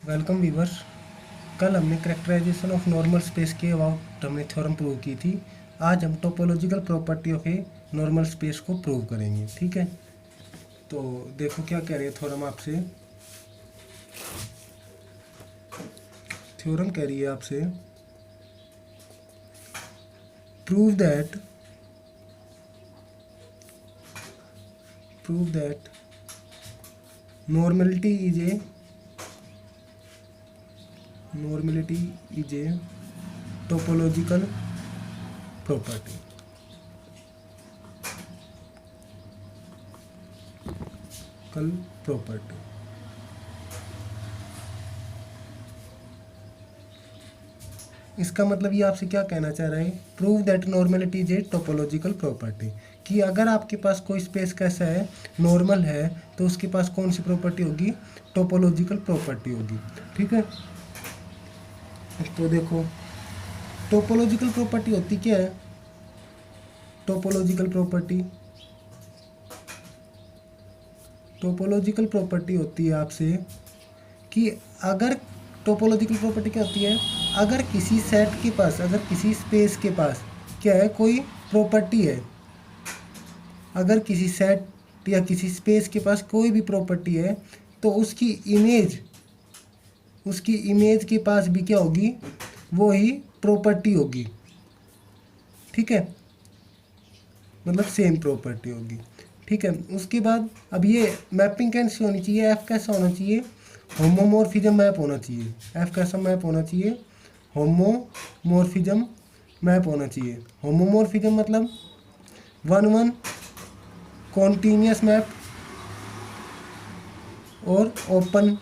Welcome viewers. कल हमने characterisation of normal space के अबाउट हमने थ्योरम प्रूव की थी। आज हम topological property of A normal space को प्रूव करेंगे। ठीक है, तो देखो क्या कह रही है थ्योरम आपसे। थ्योरम कह रही है आपसे prove that normality is a topological property. कल प्रॉपर्टी इसका मतलब ये आपसे क्या कहना चाह रहा है, prove that normality is a topological property, कि अगर आपके पास कोई स्पेस कैसा है, नॉर्मल है, तो उसके पास कौन सी प्रॉपर्टी होगी, टोपोलॉजिकल प्रॉपर्टी होगी। ठीक है, तो देखो टोपोलॉजिकल प्रॉपर्टी होती क्या है। टोपोलॉजिकल प्रॉपर्टी होती है आपसे कि अगर टोपोलॉजिकल प्रॉपर्टी क्या होती है, अगर किसी सेट के पास, अगर किसी स्पेस के पास क्या है, कोई प्रॉपर्टी है, अगर किसी सेट या किसी स्पेस के पास कोई भी प्रॉपर्टी है, तो उसकी इमेज के पास भी क्या होगी, वो ही प्रॉपर्टी होगी। ठीक है, मतलब सेम प्रॉपर्टी होगी। ठीक है, उसके बाद अब ये मैपिंग कैसी होनी चाहिए, एफ कैसा होना चाहिए, होमोमॉर्फिज्म मैप होना चाहिए। एफ कैसा मैप होना चाहिए, होमोमॉर्फिज्म मैप होना चाहिए। होमोमॉर्फिज्म मतलब वन वन कॉन्टिन्यूस मैप और ओपन,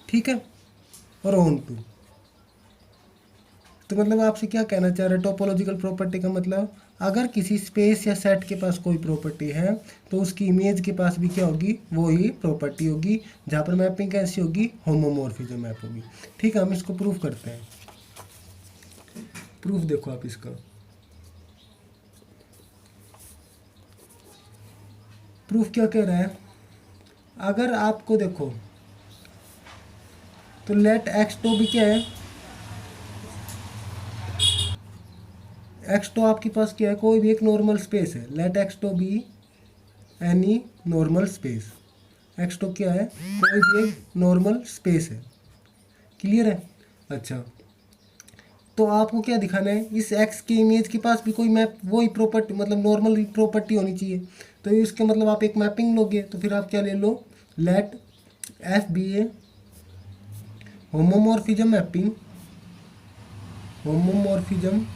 ठीक है, और ऑन टू। तो मतलब आपसे क्या कहना चाह रहे हैं, टोपोलॉजिकल प्रॉपर्टी का मतलब अगर किसी स्पेस या सेट के पास कोई प्रॉपर्टी है, तो उसकी इमेज के पास भी क्या होगी, वो ही प्रॉपर्टी होगी। जहाँ पर मैपिंग कैसी होगी, होमोमॉर्फिज्म मैप होगी। ठीक है, हम इसको प्रूफ करते हैं। प्रूफ देखो आप इसका, प्रूफ क्या कह रहा है, अगर आपको देखो तो लेट एक्स तो भी क्या है, एक्स तो आपके पास क्या है, कोई भी एक नॉर्मल स्पेस है। लेट एक्स तो be any normal space. X तो क्या है, कोई भी एक नॉर्मल स्पेस है। क्लियर है। अच्छा, तो आपको क्या दिखाना है, इस एक्स के इमेज के पास भी कोई मैप, वही प्रॉपर्टी मतलब नॉर्मल प्रॉपर्टी होनी चाहिए। तो इसके मतलब आप एक मैपिंग लोगे, तो फिर आप क्या ले लो, let f be a homomorphism mapping, homomorphism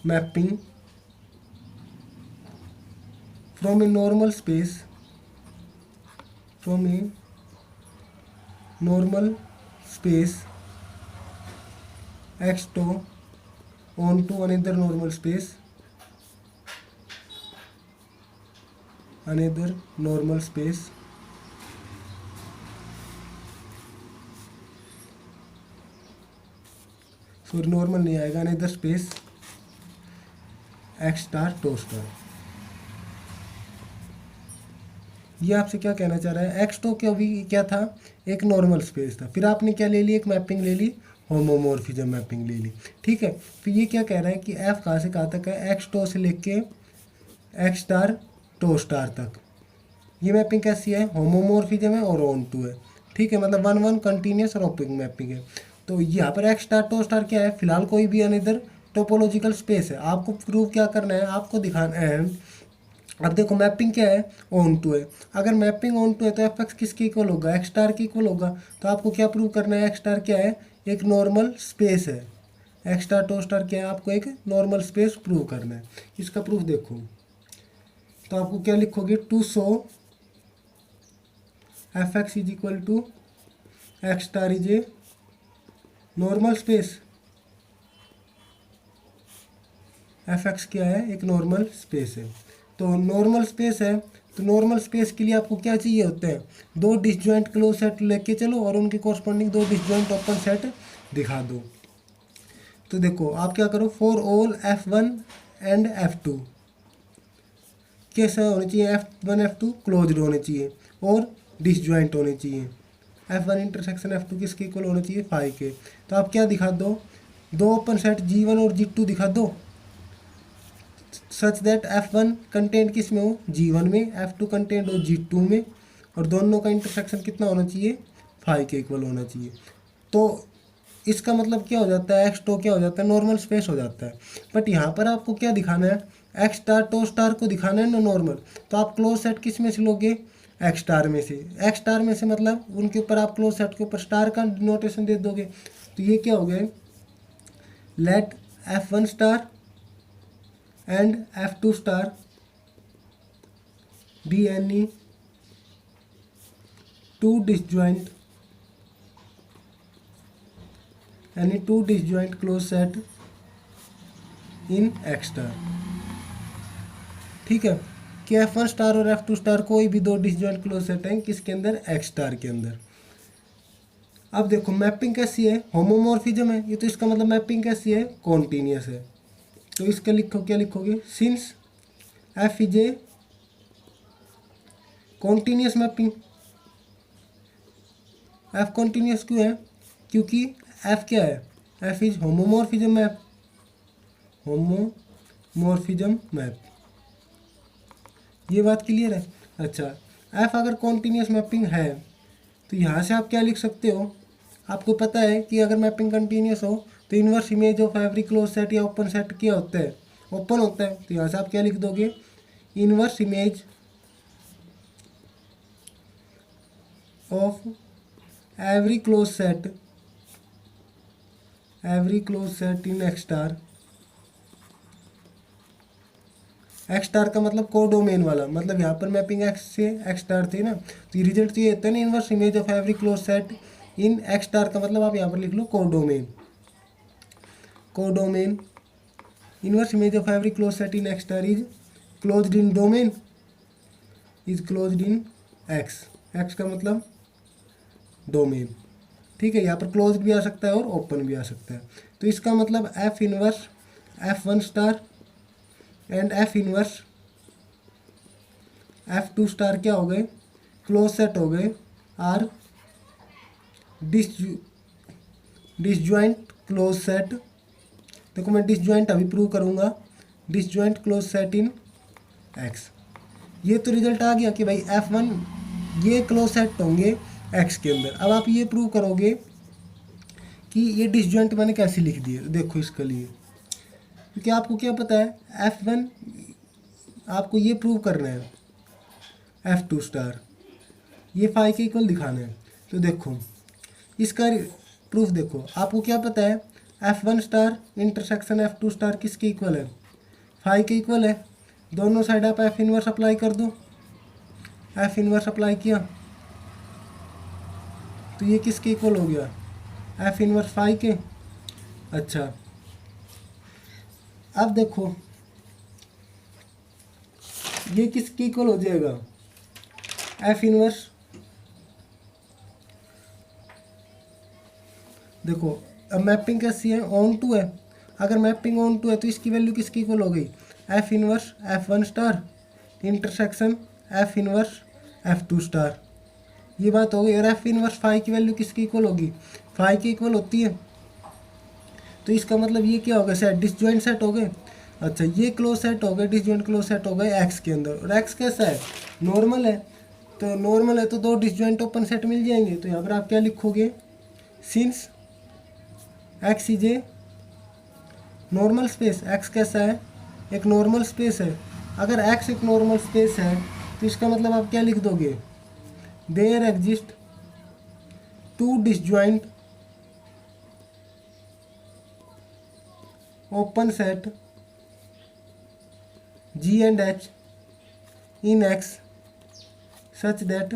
mapping from a normal space, from a normal space x to onto another normal space, another normal space, sorry normal नहीं आएगा, another space x star to star. ये आपसे क्या कहना चाह रहा है, x तो क्या भी क्या था, एक नॉर्मल स्पेस था, फिर आपने क्या ले ली, एक मैपिंग ले ली, होमोमॉर्फिज्म मैपिंग ले ली। ठीक है, फिर ये क्या कह रहा है कि एफ कहाँ से कहाँ तक है, एक्स टो से लेके एक्स स्टार टो स्टार तक। ये मैपिंग कैसी है, होमोमॉर्फिज्म है और ऑन टू है। ठीक है, मतलब वन वन कंटिन्यूस और ओपन मैपिंग है। तो यहाँ पर एक्स स्टार टो स्टार क्या है, फिलहाल कोई भी अनदर टोपोलॉजिकल स्पेस है। आपको प्रूव क्या करना है, आपको दिखाना है। अब देखो मैपिंग क्या है, ऑन टू है। अगर मैपिंग ऑन टू है तो एफ एक्स किसके इक्वल होगा, एक्स स्टार के इक्वल होगा। तो आपको क्या प्रूव करना है, एक्स स्टार क्या है, एक नॉर्मल स्पेस है। एक्स स्टार टो स्टार क्या है, आपको एक नॉर्मल स्पेस प्रूव करना है। इसका प्रूफ देखो, तो आपको क्या लिखोगे, to so F X is equal to X star is a normal space. F X क्या है, एक नॉर्मल स्पेस है। तो नॉर्मल स्पेस है, तो नॉर्मल स्पेस के लिए आपको क्या चाहिए होते हैं, दो डिसजॉइंट क्लोज सेट लेके चलो और उनके कॉरस्पॉन्डिंग दो डिसजॉइंट ओपन सेट दिखा दो। तो देखो आप क्या करो, for all F1 and F2 कैसा होना चाहिए, F1 F2 क्लोज्ड होने चाहिए, और डिसजॉइंट होने चाहिए। F1 इंटरसेक्शन F2 किसके इक्वल होना चाहिए, फाई के। तो आप क्या दिखा दो, दो ओपन सेट G1 और G2 दिखा दो सच दैट F1 कंटेंट किस में हो, G1 में, F2 कंटेंट हो G2 में, और दोनों का इंटरसेक्शन कितना होना चाहिए, फाई के इक्वल होना चाहिए। तो इसका मतलब क्या हो जाता है, एक्स टो क्या हो जाता है, नॉर्मल स्पेस हो जाता है। बट यहाँ पर आपको क्या दिखाना है, एक्स स्टार टो स्टार को दिखाना है ना नॉर्मल। तो आप क्लोज सेट किस में से लोगे, एक्स स्टार में से। एक्स स्टार में से मतलब उनके ऊपर आप क्लोज सेट के ऊपर स्टार का नोटेशन दे दोगे। तो ये क्या हो गया, let F1 star and F2 star be any two disjoint close set in X star. ठीक है, कि F1 स्टार और F2 स्टार कोई भी दो डिसजॉइंट क्लोज सेट हैं किसके अंदर, एक्स स्टार के अंदर। अब देखो मैपिंग कैसी है, होमोमॉर्फिज्म है ये, तो इसका मतलब मैपिंग कैसी है, कॉन्टिन्यूस है। तो इसका लिखो, क्या लिखोगे, since F is a continuous mapping. F continuous क्यों है, क्योंकि F क्या है, F is homomorphism map, homomorphism map. ये बात क्लियर है। अच्छा, F अगर कॉन्टिन्यूस मैपिंग है तो यहाँ से आप क्या लिख सकते हो, आपको पता है कि अगर मैपिंग कंटिन्यूस हो तो inverse image of every close set या ओपन सेट क्या होता है, ओपन होता है। तो यहाँ से आप क्या लिख दोगे, inverse image of every close set in X star. X star का मतलब कोडोमेन वाला, मतलब यहाँ पर मैपिंग एक्स से एक्स स्टार थी ना, तो ये रिजल्ट तो ये होता है ना, inverse image of every close set in X star का मतलब आप यहाँ पर लिख लो codomain. Inverse image of every close set in X star is closed in domain, X का मतलब डोमेन। ठीक है, यहाँ पर क्लोज भी आ सकता है और ओपन भी आ सकता है। तो इसका मतलब F inverse F1 star and F F2 star क्या हो गए, क्लोज सेट हो गए, आर डिसजॉइंट क्लोज सेट। देखो मैं डिसजॉइंट अभी प्रूव करूँगा, disjoint close set in x. ये तो रिजल्ट आ गया कि भाई F1 ये क्लोज सेट होंगे एक्स के अंदर। अब आप ये प्रूव करोगे कि ये डिसजॉइंट मैंने कैसे लिख दिए, देखो इसके लिए, क्योंकि आपको क्या पता है F1 आपको ये प्रूव करना है, F2 स्टार ये फाई के इक्वल दिखाना है। तो देखो इसका प्रूफ देखो, आपको क्या पता है F1 star intersection F2 star किसके इक्वल है, फाई के इक्वल है। दोनों साइड आप F इनवर्स अप्लाई कर दो, F इनवर्स अप्लाई किया तो ये किसके इक्वल हो गया, F इनवर्स फाई के। अच्छा, अब देखो ये किसके इक्वल हो जाएगा, F इनवर्स, देखो अब मैपिंग कैसी है, ऑन टू है। अगर मैपिंग ऑन टू है तो इसकी वैल्यू किसकी इक्वल हो गई, F inverse F1 star intersection F inverse F2 star. ये बात हो गई। और F इनवर्स फाई की वैल्यू किसकी इक्वल होगी, फाई की इक्वल होती है। तो इसका मतलब ये क्या हो गया, सेट डिसजॉइंट सेट हो गए। अच्छा, ये क्लोज सेट हो गए, डिसजॉइंट क्लोज सेट हो गए एक्स के अंदर। और एक्स कैसा है, नॉर्मल है। तो नॉर्मल है तो दो डिसजॉइंट ओपन सेट मिल जाएंगे। तो यहाँ पर आप क्या लिखोगे, since x is a normal space. X कैसा है, एक नॉर्मल स्पेस है। अगर एक्स एक नॉर्मल स्पेस है तो इसका मतलब आप क्या लिख दोगे, there exist two disjoint open set G and H in X such that.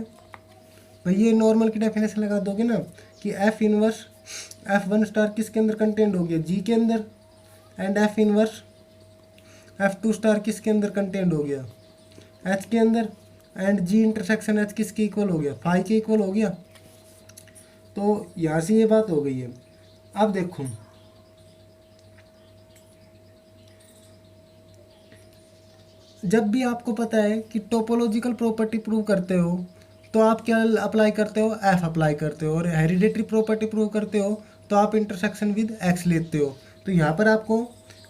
भाई ये नॉर्मल की डेफिनेशन लगा दोगे ना कि F इनवर्स F1 स्टार किसके अंदर कंटेंट हो गया, G के अंदर, and F inverse F2 star किसके अंदर कंटेंट हो गया, H के अंदर, एंड G इंटरसेक्शन H किसके इक्वल हो गया, फाई के इक्वल हो गया। तो यहाँ से ये बात हो गई है। अब देखो जब भी आपको पता है कि टोपोलॉजिकल प्रॉपर्टी प्रूव करते हो तो आप क्या अप्लाई करते हो, एफ अप्लाई करते हो। और हेरिडेटरी प्रॉपर्टी प्रूव करते हो तो आप इंटरसेक्शन विद एक्स लेते हो। तो यहाँ पर आपको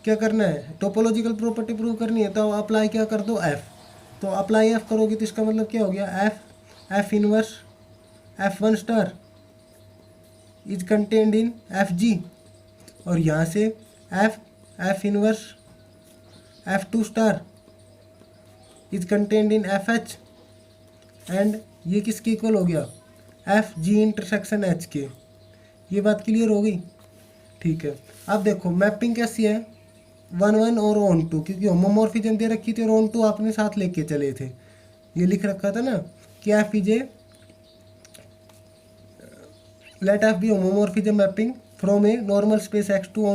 क्या करना है, टोपोलॉजिकल प्रॉपर्टी प्रूव करनी है तो अप्लाई क्या कर दो, एफ। तो अप्लाई एफ करोगे तो इसका मतलब क्या हो गया, F inverse F1 star is contained in FG। और यहाँ से F inverse F2 star is contained in FH। And ये किसके इक्वल हो गया, FG इंटरसेक्शन H के। ये बात क्लियर हो गई, ठीक है। अब देखो मैपिंग कैसी है, 1 1 और ऑन टू, क्योंकि होमोमॉर्फिज्म दे रखी थी और ऑन टू आपने साथ लेके चले थे। ये लिख रखा था ना कि F is a let f be homomorphism mapping from a normal space x2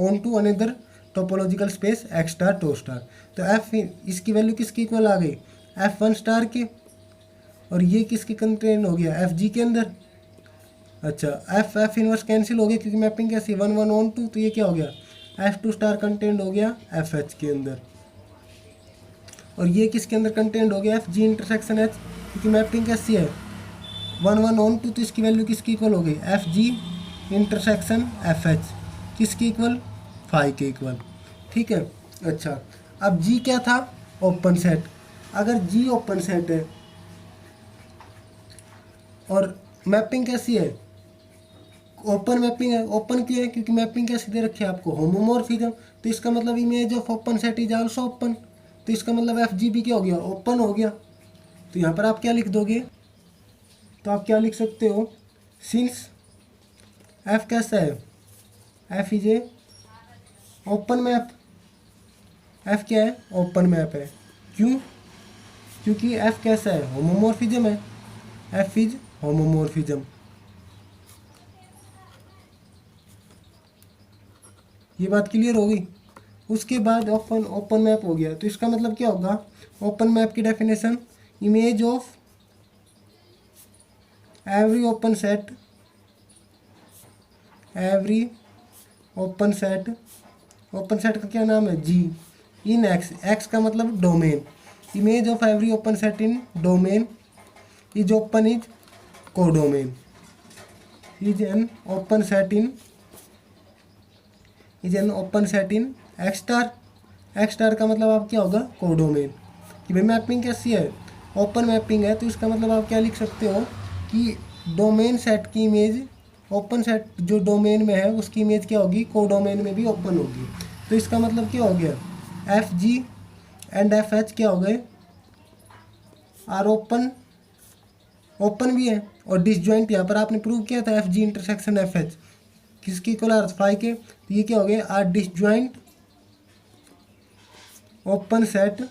onto another topological space x star to star। तो f इसकी वैल्यू किसकी इक्वल आ गई, f1 स्टार के। और ये किसके कंटेन हो गया, fg के अंदर। अच्छा f इनवर्स कैंसिल हो गया क्योंकि मैपिंग कैसी 1 1 ऑन टू, तो ये क्या हो गया, f2 स्टार कंटेंट हो गया fh के अंदर। और ये किसके अंदर कंटेंट हो गया, fg इंटरसेक्शन h, क्योंकि मैपिंग कैसी है 1 1 ऑन टू, तो इसकी वैल्यू किसकी इक्वल हो गई, FG इंटरसेक्शन FH, किसकी इक्वल, फाई के इक्वल, ठीक है। अच्छा अब G क्या था, ओपन सेट। अगर G ओपन सेट है और मैपिंग कैसी है, ओपन मैपिंग है। ओपन क्यों है, क्योंकि मैपिंग कैसी दे रखी है आपको, होमोमॉर्फिज्म। तो इसका मतलब image of open set is also open. तो इसका मतलब FG भी क्या हो गया, ओपन हो गया। तो यहाँ पर आप क्या लिख दोगे, तो आप क्या लिख सकते हो, सिंस f कैसा है, f is a open map. f क्या है, ओपन मैप है। क्यों, क्योंकि f कैसा है, होमोमॉर्फिज्म है। f is homomorphism. ये बात क्लियर हो गई। उसके बाद ओपन मैप हो गया, तो इसका मतलब क्या होगा, ओपन मैप की definition, image of every open set open set का क्या नाम है, G इन X का मतलब domain. Image of every open set in domain is open is codomain, is an open set in X star का मतलब आप क्या होगा, कोडोमेन। कि भाई मैपिंग कैसी है, ओपन मैपिंग है, तो इसका मतलब आप क्या लिख सकते हो कि डोमेन सेट की इमेज, ओपन सेट जो डोमेन में है उसकी इमेज क्या होगी, कोडोमेन में भी ओपन होगी। तो इसका मतलब क्या हो गया, FG एंड FH क्या हो गए, आर ओपन भी है। और डिसजॉइंट यहाँ पर आपने प्रूव किया था FG इंटरसेक्शन FH किसकी इक्वल आर फाई के। तो ये क्या हो गया, are disjoint open set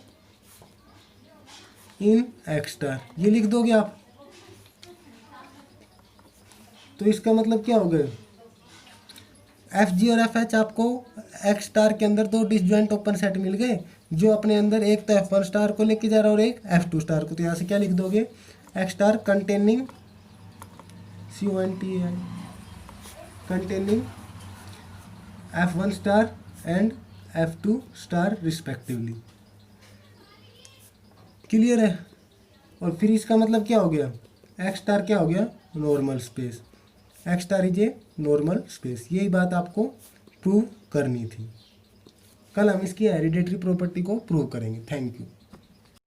in X star, ये लिख दोगे आप। तो इसका मतलब क्या हो गया, FG और FH आपको X स्टार के अंदर दो डिसजॉइंट ओपन सेट मिल गए, जो अपने अंदर एक तो F1 स्टार को लेके जा रहा है और एक F2 स्टार को। तो यहाँ से क्या लिख दोगे, X star containing containing F1 star and F2 star respectively. Clear है। और फिर इसका मतलब क्या हो गया, X स्टार क्या हो गया, normal space. X star is a normal space. यही बात आपको प्रूव करनी थी। कल हम इसकी हेरिडेटरी प्रॉपर्टी को प्रूव करेंगे। Thank you.